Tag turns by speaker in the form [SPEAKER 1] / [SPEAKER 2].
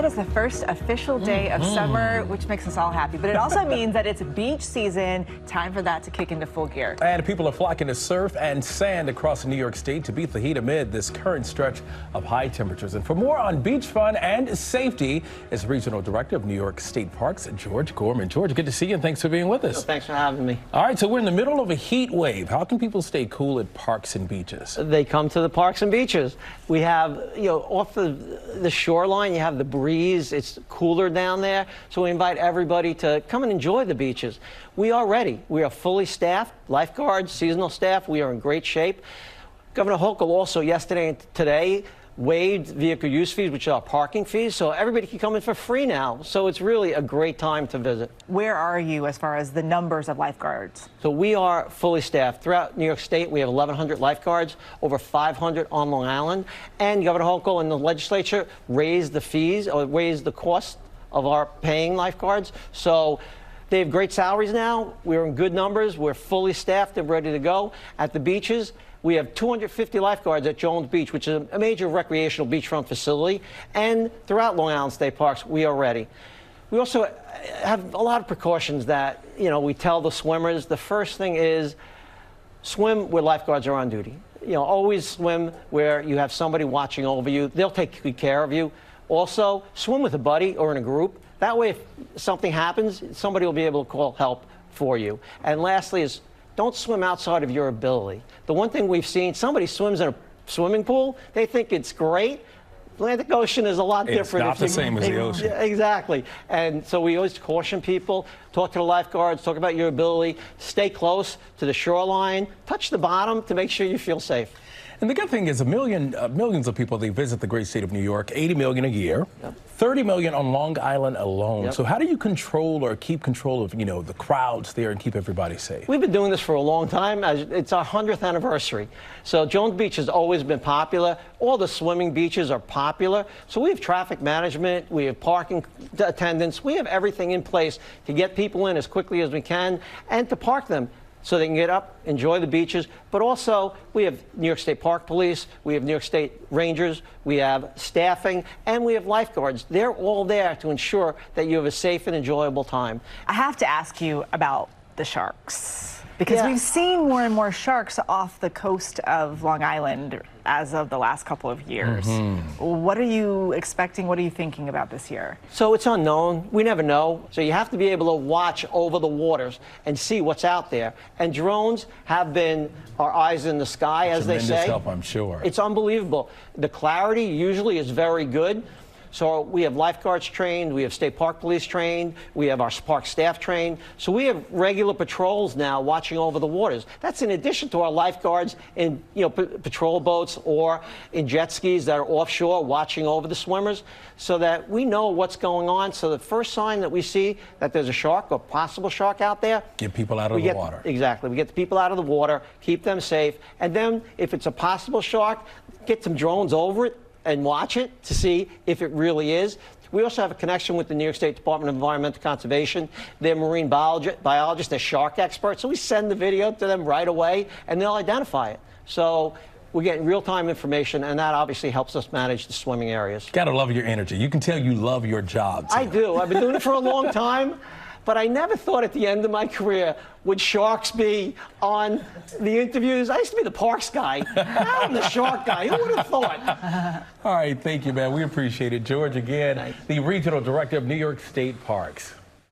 [SPEAKER 1] is the first official day of summer, which makes us all happy. But it also means that it's beach season, time for that to kick into full gear.
[SPEAKER 2] And people are flocking to surf and sand across New York State to beat the heat amid this current stretch of high temperatures. And for more on beach fun and safety is Regional Director of New York State Parks, George Gorman. George, good to see you and thanks for being with us.
[SPEAKER 3] Well, thanks for having me.
[SPEAKER 2] All right, so we're in the middle of a heat wave. How can people stay cool at parks and beaches?
[SPEAKER 3] They come to the parks and beaches. We have, off the shoreline, you have the breeze. It's cooler down there. So we invite everybody to come and enjoy the beaches. We are ready. We are fully staffed, lifeguards, seasonal staff. We are in great shape. Governor Hochul also yesterday and today waived vehicle use fees, which are parking fees, so everybody can come in for free now. So it's really a great time to visit.
[SPEAKER 1] Where are you as far as the numbers of lifeguards?
[SPEAKER 3] So we are fully staffed. Throughout New York State, we have 1,100 lifeguards, over 500 on Long Island, and Governor Hochul and the legislature raised the fees, or raised the cost of our paying lifeguards. So they have great salaries now. We're in good numbers. We're fully staffed and ready to go. At the beaches, we have 250 lifeguards at Jones Beach, which is a major recreational beachfront facility. And throughout Long Island State Parks, we are ready. We also have a lot of precautions that, we tell the swimmers. The first thing is swim where lifeguards are on duty. Always swim where you have somebody watching over you. They'll take good care of you. Also, swim with a buddy or in a group. That way, if something happens, somebody will be able to call help for you. And lastly is, don't swim outside of your ability. The one thing we've seen, somebody swims in a swimming pool, they think it's great. Atlantic Ocean is a lot different.
[SPEAKER 2] It's not the same as the ocean.
[SPEAKER 3] Exactly. And so we always caution people, talk to the lifeguards, talk about your ability, stay close to the shoreline, touch the bottom to make sure you feel safe.
[SPEAKER 2] And the good thing is millions of people, they visit the great state of New York, 80 million a year, 30 million on Long Island alone. So how do you control or keep control of, the crowds there and keep everybody safe?
[SPEAKER 3] We've been doing this for a long time. It's our 100th anniversary. So Jones Beach has always been popular. All the swimming beaches are popular. So we have traffic management, we have parking attendants, we have everything in place to get people in as quickly as we can and to park them so they can get up, enjoy the beaches. But also, we have New York State Park Police, we have New York State Rangers, we have staffing, and we have lifeguards. They're all there to ensure that you have a safe and enjoyable time.
[SPEAKER 1] I have to ask you about the sharks, because we've seen more and more sharks off the coast of Long Island as of the last couple of years. What are you expecting? What are you thinking about this year?
[SPEAKER 3] So it's unknown. We never know. So you have to be able to watch over the waters and see what's out there. And drones have been our eyes in the sky, as they say.
[SPEAKER 2] Tremendous help, I'm sure.
[SPEAKER 3] It's unbelievable. The clarity usually is very good. So we have lifeguards trained, we have state park police trained, we have our park staff trained. So we have regular patrols now watching over the waters. That's in addition to our lifeguards in patrol boats or in jet skis that are offshore watching over the swimmers, so that we know what's going on. So the first sign that we see that there's a shark or possible shark out there,
[SPEAKER 2] get people out of the water.
[SPEAKER 3] Exactly. We get the people out of the water, keep them safe, and then if it's a possible shark, get some drones over it and watch it to see if it really is. We also have a connection with the New York State Department of Environmental Conservation. They're marine biologists, they're shark experts, so we send the video to them right away and they'll identify it. So we're getting real-time information, and that obviously helps us manage the swimming areas.
[SPEAKER 2] Gotta love your energy. You can tell you love your job, too.
[SPEAKER 3] I do. I've been doing it for a long time. But I never thought at the end of my career would sharks be on the interviews. I used to be the parks guy. Now I'm the shark guy. Who would have thought?
[SPEAKER 2] All right, thank you, man. We appreciate it. George, again, the Regional Director of New York State Parks.